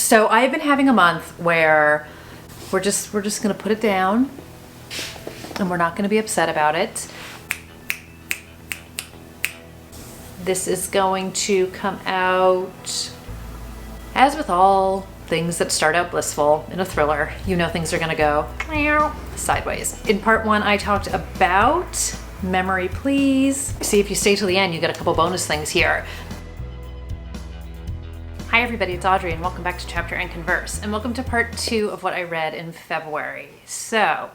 So I've been having a month where we're just gonna put it down and we're not gonna be upset about it. This is going to come out, as with all things that start out blissful in a thriller, you know things are gonna go sideways. In part one, I talked about Memory Please. See, if you stay till the end, you get a couple bonus things here. Hi everybody, it's Audrey and welcome back to Chapter and Converse, and welcome to part two of what I read in February. So,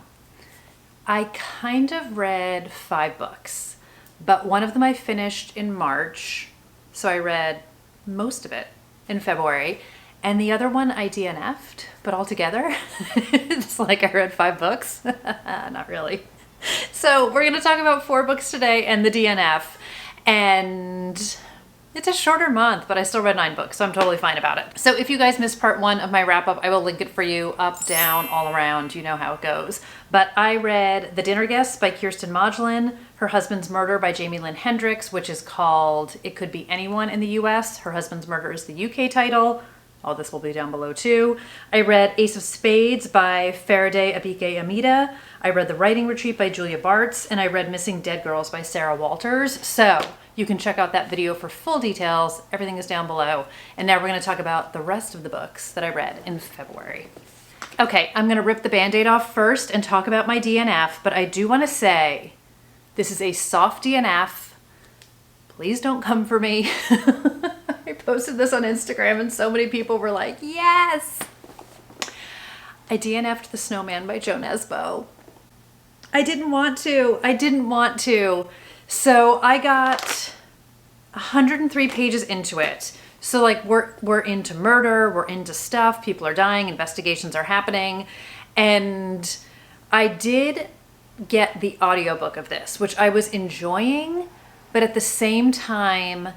I kind of read 5 books, but one of them I finished in March, so I read most of it in February, and the other one I DNF'd, but altogether, it's like I read 5 books. Not really. So we're gonna talk about 4 books today and the DNF, and it's a shorter month, but I still read 9 books, so I'm totally fine about it. So if you guys missed part 1 of my wrap up, I will link it for you up, down, all around. You know how it goes. But I read The Dinner Guest by Kirsten Modglin, Her Husband's Murder by Jamie Lynn Hendricks, which is called It Could Be Anyone in the US. Her Husband's Murder is the UK title. All this will be down below too. I read Ace of Spades by Faraday Abike Amida. I read The Writing Retreat by Julia Bartz, and I read Missing Dead Girls by Sarah Walters. So you can check out that video for full details. Everything is down below. And now we're going to talk about the rest of the books that I read in February. Okay, I'm going to rip the Band-Aid off first and talk about my DNF, but I do want to say this is a soft DNF. Please don't come for me. I posted this on Instagram and so many people were like, yes! I DNF'd The Snowman by Jo Nesbø. I didn't want to. So I got 103 pages into it. So like we're into murder, we're into stuff, people are dying, investigations are happening. And I did get the audiobook of this, which I was enjoying, but at the same time,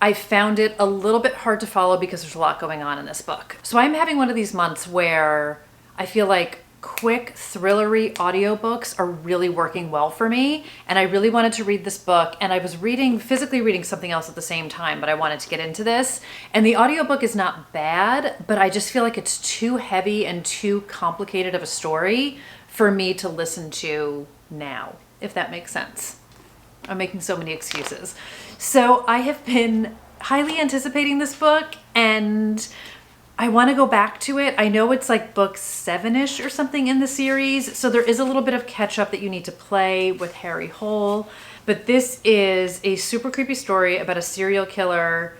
I found it a little bit hard to follow because there's a lot going on in this book. So I'm having one of these months where I feel like quick, thrillery audiobooks are really working well for me. And I really wanted to read this book, and I was physically reading something else at the same time, but I wanted to get into this. And the audiobook is not bad, but I just feel like it's too heavy and too complicated of a story for me to listen to now, if that makes sense. I'm making so many excuses. So I have been highly anticipating this book, and I want to go back to it. I know it's like book 7-ish or something in the series, so there is a little bit of catch up that you need to play with Harry Hole. But this is a super creepy story about a serial killer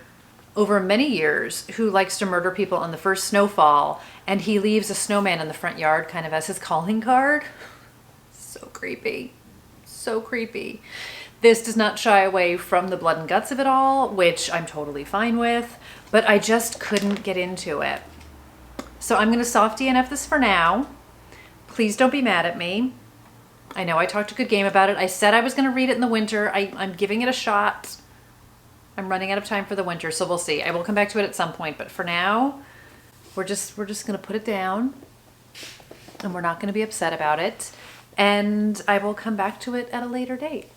over many years who likes to murder people on the first snowfall, and he leaves a snowman in the front yard kind of as his calling card. So creepy. So creepy. This does not shy away from the blood and guts of it all, which I'm totally fine with, but I just couldn't get into it. So I'm going to soft DNF this for now. Please don't be mad at me. I know I talked a good game about it. I said I was going to read it in the winter. I'm giving it a shot. I'm running out of time for the winter, so we'll see. I will come back to it at some point, but for now, we're just going to put it down, and we're not going to be upset about it, and I will come back to it at a later date.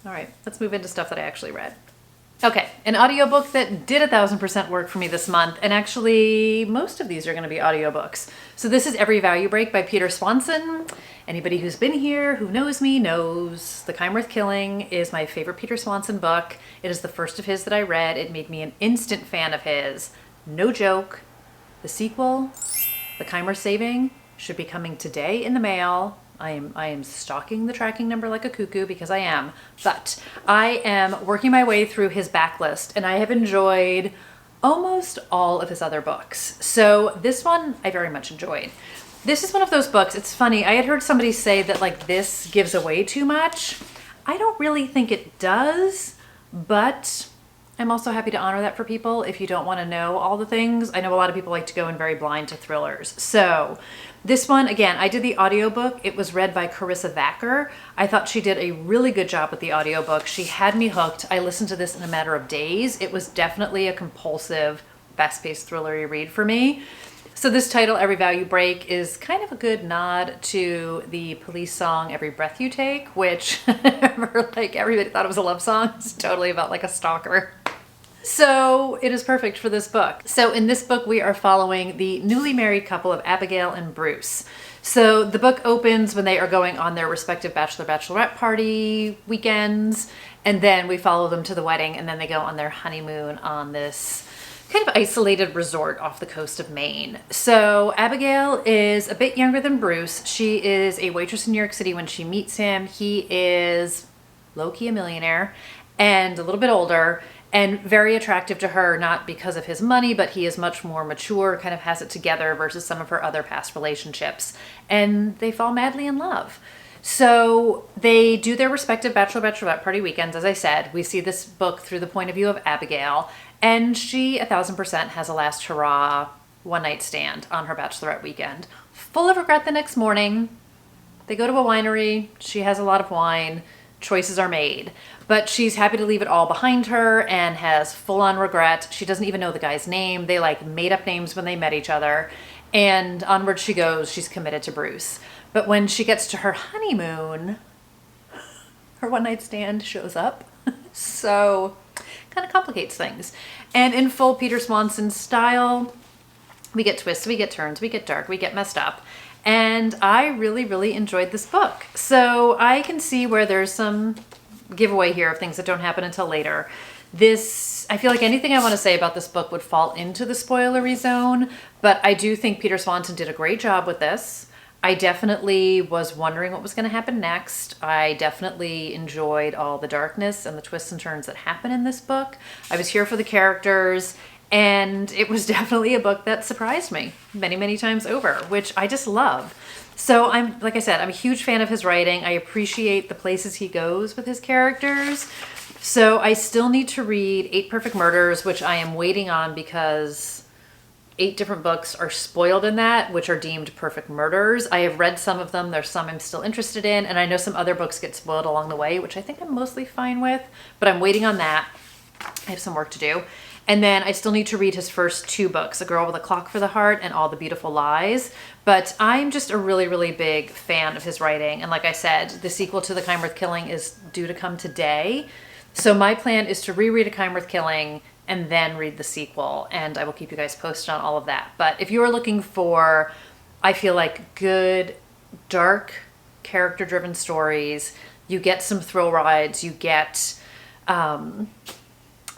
All right, let's move into stuff that I actually read. Okay, an audiobook that did 1000% work for me this month, and actually most of these are going to be audiobooks. So this is Every Value Break by Peter Swanson. Anybody who's been here, who knows me, knows The Kymworth Killing is my favorite Peter Swanson book. It is the first of his that I read. It made me an instant fan of his. No joke. The sequel, The Kymworth Saving, should be coming today in the mail. I am stalking the tracking number like a cuckoo because I am, but I am working my way through his backlist, and I have enjoyed almost all of his other books. So this one I very much enjoyed. This is one of those books, it's funny, I had heard somebody say that like this gives away too much. I don't really think it does, but I'm also happy to honor that for people if you don't want to know all the things. I know a lot of people like to go in very blind to thrillers. So this one, again, I did the audiobook. It was read by Karissa Vacker. I thought she did a really good job with the audiobook. She had me hooked. I listened to this in a matter of days. It was definitely a compulsive, fast-paced thrillery read for me. So this title, Every Value Break, is kind of a good nod to the Police song, Every Breath You Take, which like everybody thought it was a love song. It's totally about like a stalker. So it is perfect for this book. So in this book, we are following the newly married couple of Abigail and Bruce. So the book opens when they are going on their respective bachelorette party weekends, and then we follow them to the wedding, and then they go on their honeymoon on this kind of isolated resort off the coast of Maine. So Abigail is a bit younger than Bruce. She is a waitress in New York City when she meets him. He is low-key a millionaire and a little bit older and very attractive to her, not because of his money, but he is much more mature, kind of has it together versus some of her other past relationships. And they fall madly in love. So they do their respective bachelorette party weekends. As I said, we see this book through the point of view of Abigail, and she 1000% has a last hurrah one night stand on her bachelorette weekend. Full of regret the next morning. They go to a winery. She has a lot of wine. Choices are made. But she's happy to leave it all behind her and has full-on regret. She doesn't even know the guy's name. They like made up names when they met each other. And onward she goes. She's committed to Bruce. But when she gets to her honeymoon, her one-night stand shows up. So kind of complicates things. And in full Peter Swanson style, we get twists, we get turns, we get dark, we get messed up. And I really, really enjoyed this book. So I can see where there's some giveaway here of things that don't happen until later. I feel like anything I want to say about this book would fall into the spoilery zone, but I do think Peter Swanson did a great job with this. I definitely was wondering what was going to happen next. I definitely enjoyed all the darkness and the twists and turns that happen in this book. I was here for the characters, and it was definitely a book that surprised me many, many times over, which I just love. So like I said, I'm a huge fan of his writing. I appreciate the places he goes with his characters. So I still need to read 8 Perfect Murders, which I am waiting on because 8 different books are spoiled in that, which are deemed perfect murders. I have read some of them. There's some I'm still interested in, and I know some other books get spoiled along the way, which I think I'm mostly fine with, but I'm waiting on that. I have some work to do. And then I still need to read his first 2 books, A Girl with a Clock for the Heart and All the Beautiful Lies. But I'm just a really, really big fan of his writing. And like I said, the sequel to The Kyneworth Killing is due to come today. So my plan is to reread A Kyneworth Killing and then read the sequel, and I will keep you guys posted on all of that. But if you are looking for, I feel like, good, dark, character-driven stories, you get some thrill rides, you get, dang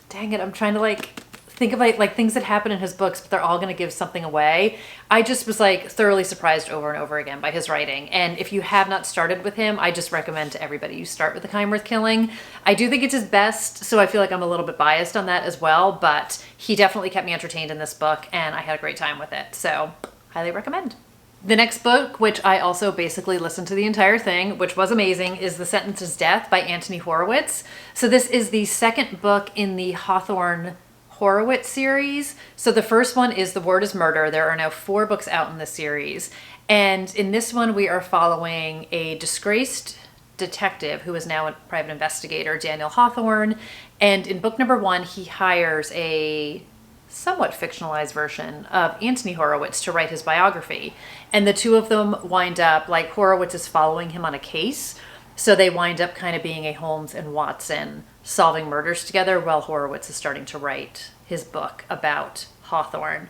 it, I'm trying to like think of like things that happen in his books, but they're all going to give something away. I just was like thoroughly surprised over and over again by his writing. And if you have not started with him, I just recommend to everybody you start with The Kyneworth Killing. I do think it's his best, so I feel like I'm a little bit biased on that as well, but he definitely kept me entertained in this book, and I had a great time with it. So highly recommend. The next book, which I also basically listened to the entire thing, which was amazing, is The Sentence is Death by Anthony Horowitz. So this is the second book in the Hawthorne Horowitz series. So the first one is The Word is Murder. There are now 4 books out in this series. And in this one, we are following a disgraced detective who is now a private investigator, Daniel Hawthorne. And in book number 1, he hires a somewhat fictionalized version of Anthony Horowitz to write his biography. And the two of them wind up, like, Horowitz is following him on a case. So they wind up kind of being a Holmes and Watson solving murders together while Horowitz is starting to write his book about Hawthorne.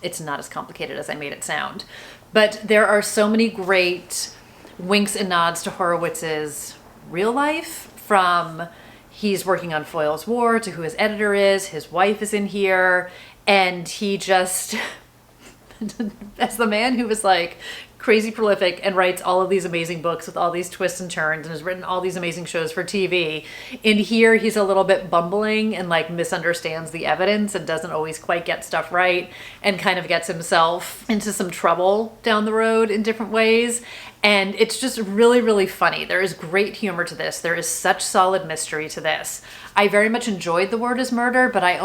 It's not as complicated as I made it sound. But there are so many great winks and nods to Horowitz's real life, from he's working on Foyle's War to who his editor is, his wife is in here, and he just, as the man who was like crazy prolific and writes all of these amazing books with all these twists and turns and has written all these amazing shows for TV. In here, he's a little bit bumbling and like misunderstands the evidence and doesn't always quite get stuff right and kind of gets himself into some trouble down the road in different ways. And it's just really, really funny. There is great humor to this. There is such solid mystery to this. I very much enjoyed The Word is Murder, but I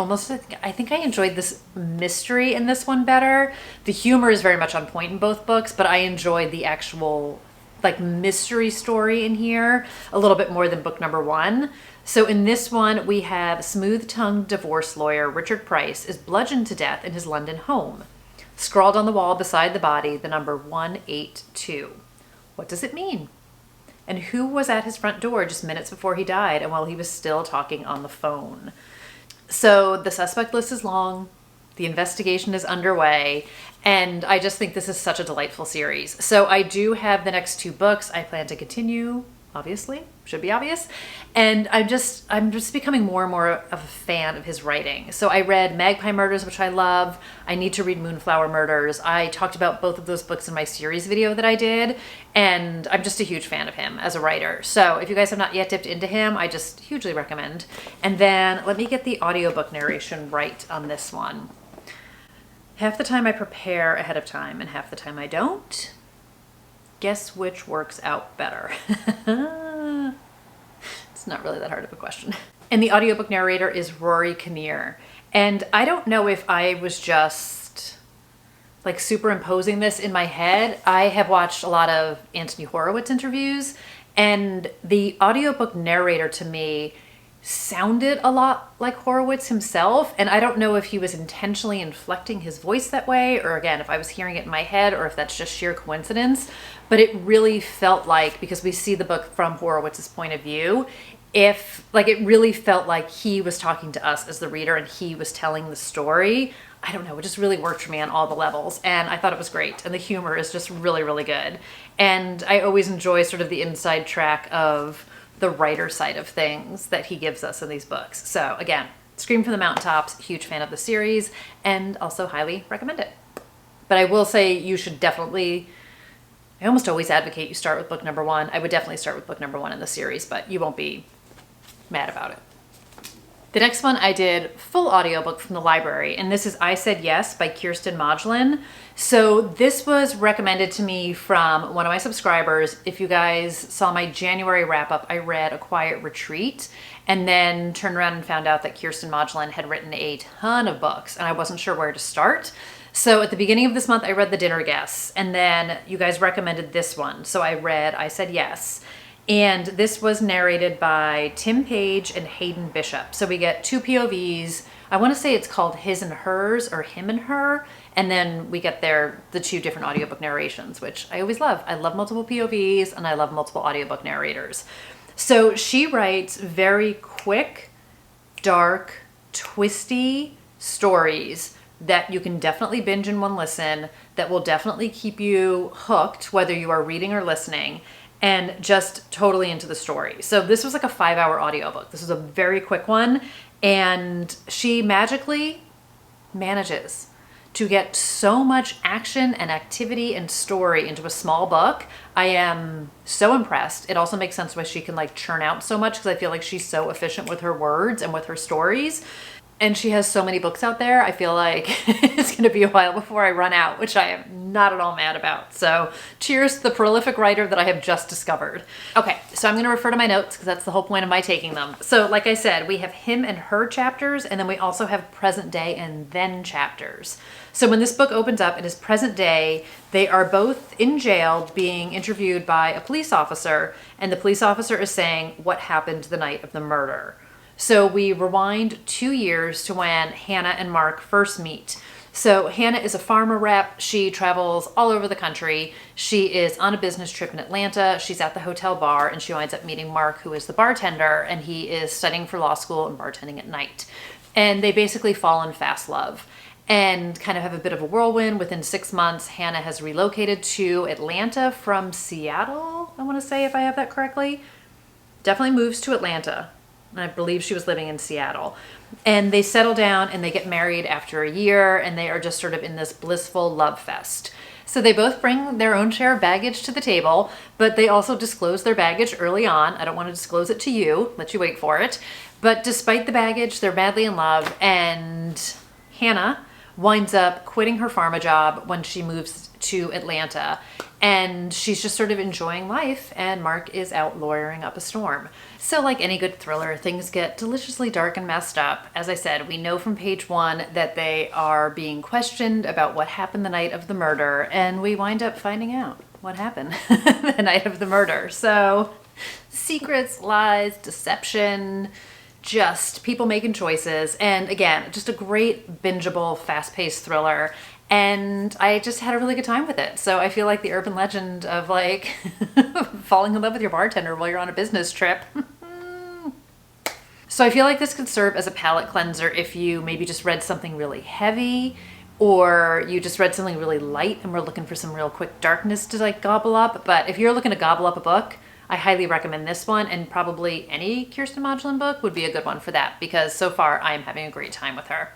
think I enjoyed this mystery in this one better. The humor is very much on point in both books, but I enjoyed the actual like mystery story in here a little bit more than book number 1. So in this one, we have smooth-tongued divorce lawyer Richard Price is bludgeoned to death in his London home. Scrawled on the wall beside the body, the number 182. What does it mean? And who was at his front door just minutes before he died and while he was still talking on the phone? So the suspect list is long, the investigation is underway, and I just think this is such a delightful series. So I do have the next 2 books I plan to continue, obviously, should be obvious. And I'm just becoming more and more of a fan of his writing. So I read Magpie Murders, which I love. I need to read Moonflower Murders. I talked about both of those books in my series video that I did, and I'm just a huge fan of him as a writer. So if you guys have not yet dipped into him, I just hugely recommend. And then let me get the audiobook narration right on this one. Half the time I prepare ahead of time and half the time I don't. Guess which works out better? It's not really that hard of a question. And the audiobook narrator is Rory Kinnear. And I don't know if I was just like superimposing this in my head. I have watched a lot of Anthony Horowitz interviews, and the audiobook narrator to me sounded a lot like Horowitz himself, and I don't know if he was intentionally inflecting his voice that way, or again, if I was hearing it in my head, or if that's just sheer coincidence, but it really felt like, because we see the book from Horowitz's point of view, it really felt like he was talking to us as the reader and he was telling the story. I don't know, it just really worked for me on all the levels, and I thought it was great, and the humor is just really, really good. And I always enjoy sort of the inside track of the writer side of things that he gives us in these books. So again, Scream from the Mountaintops, huge fan of the series, and also highly recommend it. But I will say you should definitely, I almost always advocate you start with book number 1. I would definitely start with book number 1 in the series, but you won't be mad about it. The next one I did full audiobook from the library, and this is I Said Yes by Kirsten Modglin. So this was recommended to me from one of my subscribers. If you guys saw my January wrap up, I read A Quiet Retreat and then turned around and found out that Kirsten Modglin had written a ton of books and I wasn't sure where to start. So at the beginning of this month, I read The Dinner Guests, and then you guys recommended this one. So I read I Said Yes. And this was narrated by Tim Paige and Heyden Bishop. So we get 2 POVs. I want to say it's called His and Hers or Him and Her. And then we get the 2 different audiobook narrations, which I always love. I love multiple POVs and I love multiple audiobook narrators. So she writes very quick, dark, twisty stories that you can definitely binge in one listen, that will definitely keep you hooked, whether you are reading or listening, and just totally into the story. So this was like a 5-hour audiobook. This was a very quick one, and she magically manages to get so much action and activity and story into a small book. I am so impressed. It also makes sense why she can like churn out so much, because I feel like she's so efficient with her words and with her stories. And she has so many books out there, I feel like it's going to be a while before I run out, which I am not at all mad about. So cheers to the prolific writer that I have just discovered. Okay, so I'm going to refer to my notes because that's the whole point of my taking them. So like I said, we have him and her chapters, and then we also have present day and then chapters. So when this book opens up, it is present day. They are both in jail being interviewed by a police officer, and the police officer is saying what happened the night of the murder. So we rewind 2 years to when Hannah and Mark first meet. So Hannah is a farmer rep. She travels all over the country. She is on a business trip in Atlanta. She's at the hotel bar and she winds up meeting Mark, who is the bartender, and he is studying for law school and bartending at night. And they basically fall in fast love and kind of have a bit of a whirlwind. Within 6 months, Hannah has relocated to Atlanta from Seattle, I want to say, if I have that correctly. Definitely moves to Atlanta. And I believe she was living in Seattle. And they settle down and they get married after a year, and they are just sort of in this blissful love fest. So they both bring their own share of baggage to the table, but they also disclose their baggage early on. I don't want to disclose it to you, let you wait for it. But despite the baggage, they're madly in love, and Hannah winds up quitting her pharma job when she moves to Atlanta. And she's just sort of enjoying life, and Mark is out lawyering up a storm. So like any good thriller, things get deliciously dark and messed up. As I said, we know from page 1 that they are being questioned about what happened the night of the murder, and we wind up finding out what happened the night of the murder. So secrets, lies, deception, just people making choices. And again, just a great bingeable, fast-paced thriller. And I just had a really good time with it. So I feel like the urban legend of like falling in love with your bartender while you're on a business trip. So I feel like this could serve as a palate cleanser if you maybe just read something really heavy, or you just read something really light and we're looking for some real quick darkness to like gobble up. But if you're looking to gobble up a book, I highly recommend this one, and probably any Kirsten Modulin book would be a good one for that, because so far I'm having a great time with her.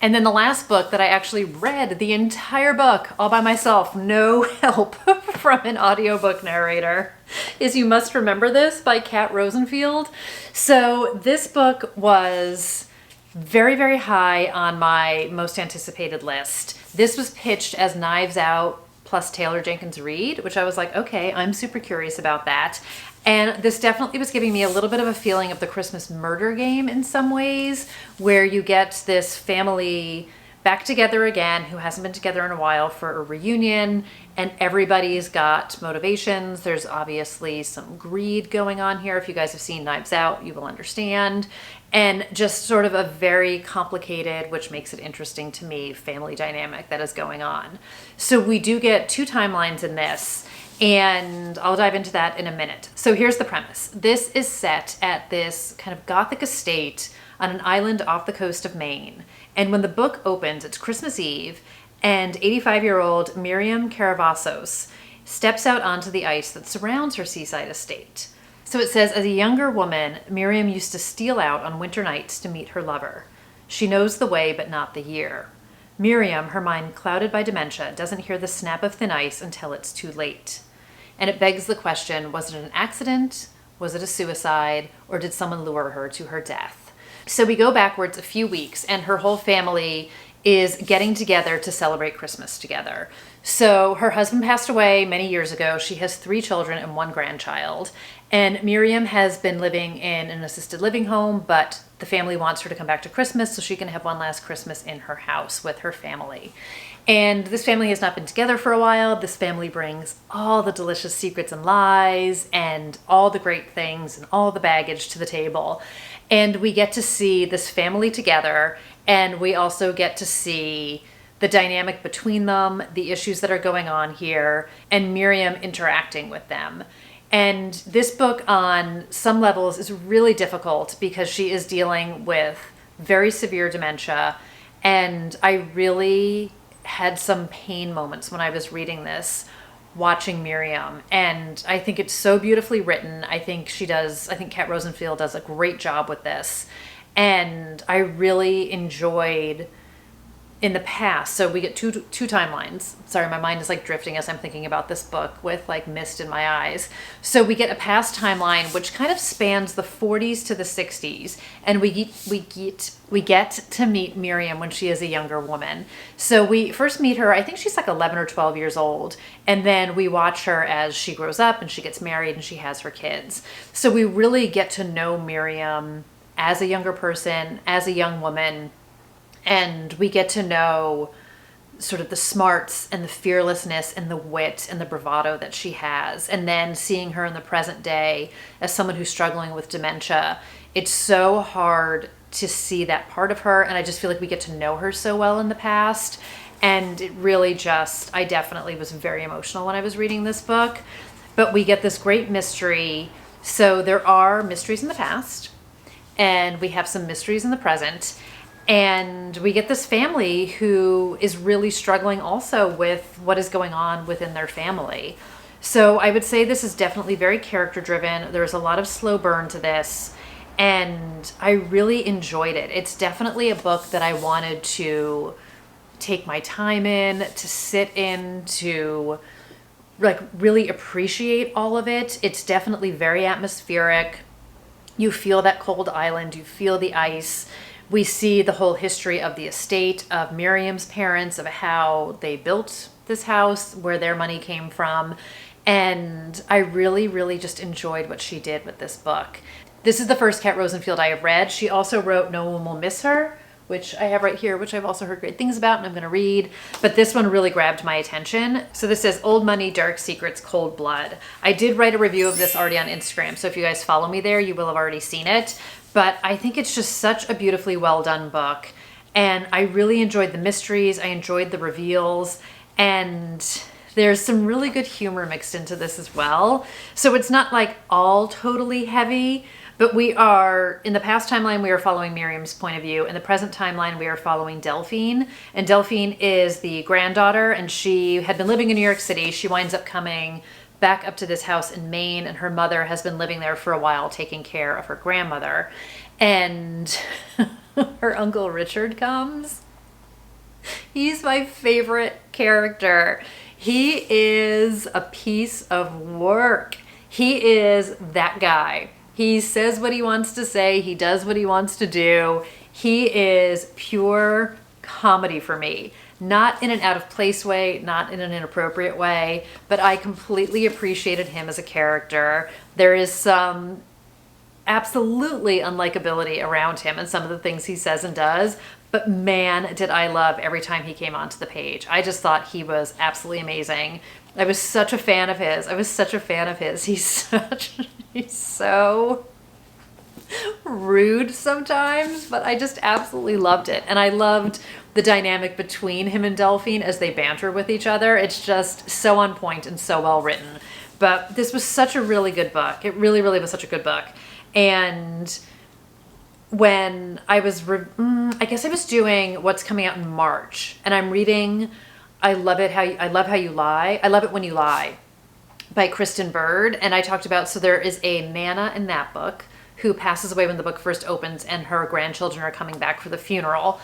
And then the last book that I actually read the entire book all by myself, no help from an audiobook narrator, is You Must Remember This by Kat Rosenfield. So this book was very, very high on my most anticipated list. This was pitched as Knives Out plus Taylor Jenkins Reid, which I was like, okay, I'm super curious about that. And this definitely was giving me a little bit of a feeling of the Christmas murder game in some ways, where you get this family back together again who hasn't been together in a while for a reunion, and everybody's got motivations. There's obviously some greed going on here. If you guys have seen Knives Out, you will understand. And just sort of a very complicated, which makes it interesting to me, family dynamic that is going on. So we do get two timelines in this, and I'll dive into that in a minute. So here's the premise. This is set at this kind of Gothic estate on an island off the coast of Maine. And when the book opens, it's Christmas Eve, and 85-year-old Miriam Caravassos steps out onto the ice that surrounds her seaside estate. So it says, as a younger woman, Miriam used to steal out on winter nights to meet her lover. She knows the way, but not the year. Miriam, her mind clouded by dementia, doesn't hear the snap of thin ice until it's too late. And it begs the question, was it an accident? Was it a suicide? Or did someone lure her to her death? So we go backwards a few weeks, and her whole family is getting together to celebrate Christmas together. So her husband passed away many years ago. She has 3 children and 1 grandchild. And Miriam has been living in an assisted living home, but the family wants her to come back to Christmas so she can have one last Christmas in her house with her family. And this family has not been together for a while. This family brings all the delicious secrets and lies and all the great things and all the baggage to the table. And we get to see this family together, and we also get to see the dynamic between them, the issues that are going on here, and Miriam interacting with them. And this book on some levels is really difficult because she is dealing with very severe dementia, and I really had some pain moments when I was reading this, watching Miriam. And I think it's so beautifully written. I think Kat Rosenfield does a great job with this. And I really enjoyed in the past. So we get two timelines. Sorry, my mind is like drifting as I'm thinking about this book with like mist in my eyes. So we get a past timeline which kind of spans the 40s to the 60s, and we get to meet Miriam when she is a younger woman. So we first meet her, I think she's like 11 or 12 years old, and then we watch her as she grows up and she gets married and she has her kids. So we really get to know Miriam as a younger person, as a young woman. And we get to know sort of the smarts and the fearlessness and the wit and the bravado that she has. And then seeing her in the present day as someone who's struggling with dementia, it's so hard to see that part of her. And I just feel like we get to know her so well in the past. And it really just, I definitely was very emotional when I was reading this book. But we get this great mystery. So there are mysteries in the past, and we have some mysteries in the present. And we get this family who is really struggling also with what is going on within their family. So I would say this is definitely very character driven. There's a lot of slow burn to this, and I really enjoyed it. It's definitely a book that I wanted to take my time in, to sit in, to like really appreciate all of it. It's definitely very atmospheric. You feel that cold island, you feel the ice. We see the whole history of the estate, of Miriam's parents, of how they built this house, where their money came from. And I really, really just enjoyed what she did with this book. This is the first Kat Rosenfield I have read. She also wrote No One Will Miss Her, which I have right here, which I've also heard great things about and I'm going to read. But this one really grabbed my attention. So this says Old Money, Dark Secrets, Cold Blood. I did write a review of this already on Instagram. So if you guys follow me there, you will have already seen it. But I think it's just such a beautifully well done book. And I really enjoyed the mysteries. I enjoyed the reveals. And there's some really good humor mixed into this as well. So it's not like all totally heavy, But we are, in the past timeline, we are following Miriam's point of view. In the present timeline, we are following Delphine. And Delphine is the granddaughter, and she had been living in New York City. She winds up coming back up to this house in Maine, and her mother has been living there for a while, taking care of her grandmother. And her Uncle Richard comes. He's my favorite character. He is a piece of work. He is that guy. He says what he wants to say. He does what he wants to do. He is pure comedy for me. Not in an out of place way, not in an inappropriate way, but I completely appreciated him as a character. There is some absolutely unlikability around him and some of the things he says and does, but man, did I love every time he came onto the page. I just thought he was absolutely amazing. I was such a fan of his. He's so rude sometimes, but I just absolutely loved it. And I loved the dynamic between him and Delphine as they banter with each other. It's just so on point and so well written. But this was such a really good book. It really, really was such a good book. And when I was, I guess I was doing what's coming out in March, and I'm reading I Love It When You Lie by Kristen Bird. And I talked about, so there is a Nana in that book who passes away when the book first opens, and her grandchildren are coming back for the funeral.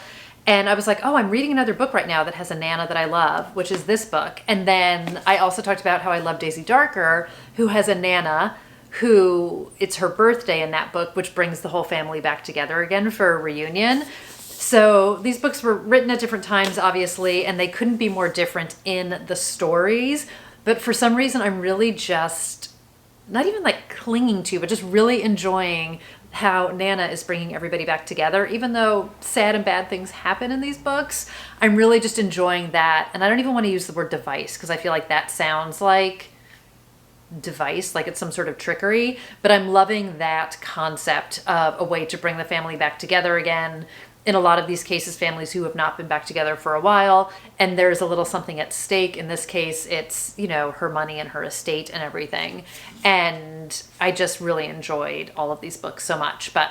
And I was like, oh, I'm reading another book right now that has a Nana that I love, which is this book. And then I also talked about how I love Daisy Darker, who has a Nana who, it's her birthday in that book, which brings the whole family back together again for a reunion. So these books were written at different times, obviously, and they couldn't be more different in the stories. But for some reason, I'm really just not even like clinging to, but just really enjoying how Nana is bringing everybody back together. Even though sad and bad things happen in these books, I'm really just enjoying that. And I don't even want to use the word device, because I feel like that sounds like device, like it's some sort of trickery, but I'm loving that concept of a way to bring the family back together again. In a lot of these cases, families who have not been back together for a while, and there's a little something at stake. In this case, it's, you know, her money and her estate and everything. And I just really enjoyed all of these books so much. But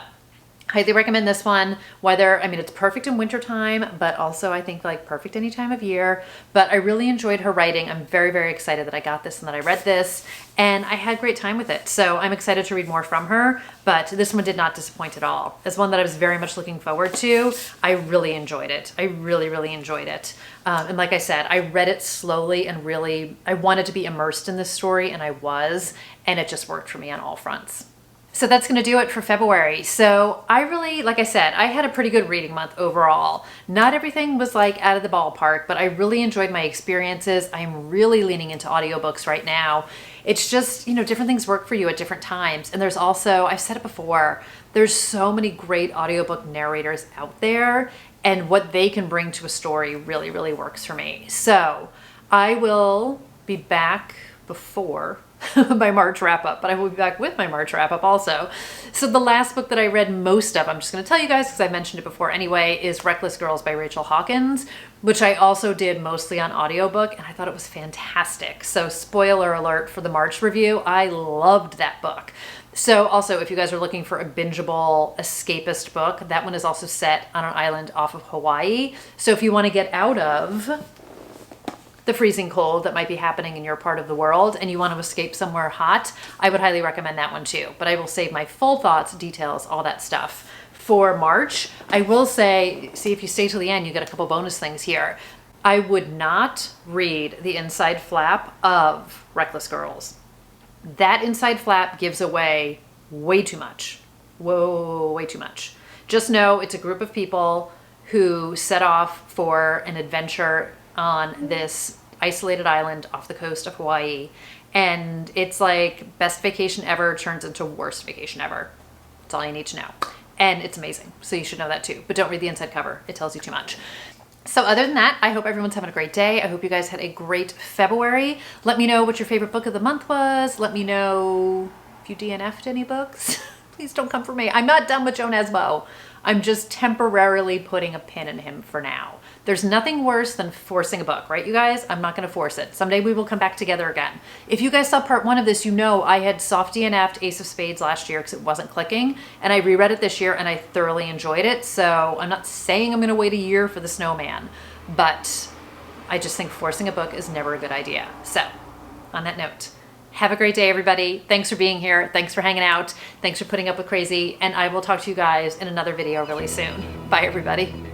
highly recommend this one. Whether, I mean, it's perfect in wintertime, but also I think like perfect any time of year. But I really enjoyed her writing. I'm very, very excited that I got this and that I read this, and I had a great time with it. So I'm excited to read more from her, but this one did not disappoint at all. As one that I was very much looking forward to, I really enjoyed it. I really, really enjoyed it. And like I said, I read it slowly and really, I wanted to be immersed in this story, and I was, and it just worked for me on all fronts. So that's going to do it for February. So I really, like I said, I had a pretty good reading month overall. Not everything was like out of the ballpark, but I really enjoyed my experiences. I'm really leaning into audiobooks right now. It's just, you know, different things work for you at different times. And there's also, I've said it before, there's so many great audiobook narrators out there, and what they can bring to a story really, really works for me. So I will be back before my March wrap up, but I will be back with my March wrap up also. So the last book that I read most of, I'm just going to tell you guys because I mentioned it before anyway, is Reckless Girls by Rachel Hawkins, which I also did mostly on audiobook, and I thought it was fantastic. So spoiler alert for the March review, I loved that book. So also, if you guys are looking for a bingeable escapist book, that one is also set on an island off of Hawaii. So if you want to get out of the freezing cold that might be happening in your part of the world and you want to escape somewhere hot, I would highly recommend that one too. But I will save my full thoughts, details, all that stuff for March. I will say, see, if you stay till the end, you get a couple bonus things here. I would not read the inside flap of Reckless Girls. That inside flap gives away way too much. Whoa, way too much. Just know it's a group of people who set off for an adventure on this isolated island off the coast of Hawaii. And it's like best vacation ever turns into worst vacation ever. That's all you need to know. And it's amazing. So you should know that too. But don't read the inside cover. It tells you too much. So other than that, I hope everyone's having a great day. I hope you guys had a great February. Let me know what your favorite book of the month was. Let me know if you DNF'd any books. Please don't come for me. I'm not done with Joe Nesbo. I'm just temporarily putting a pin in him for now. There's nothing worse than forcing a book, right, you guys? I'm not going to force it. Someday we will come back together again. If you guys saw part 1 of this, you know I had soft DNF'd Ace of Spades last year because it wasn't clicking, and I reread it this year and I thoroughly enjoyed it. So I'm not saying I'm going to wait a year for the snowman, but I just think forcing a book is never a good idea. So on that note, have a great day, everybody. Thanks for being here. Thanks for hanging out. Thanks for putting up with crazy. And I will talk to you guys in another video really soon. Bye, everybody.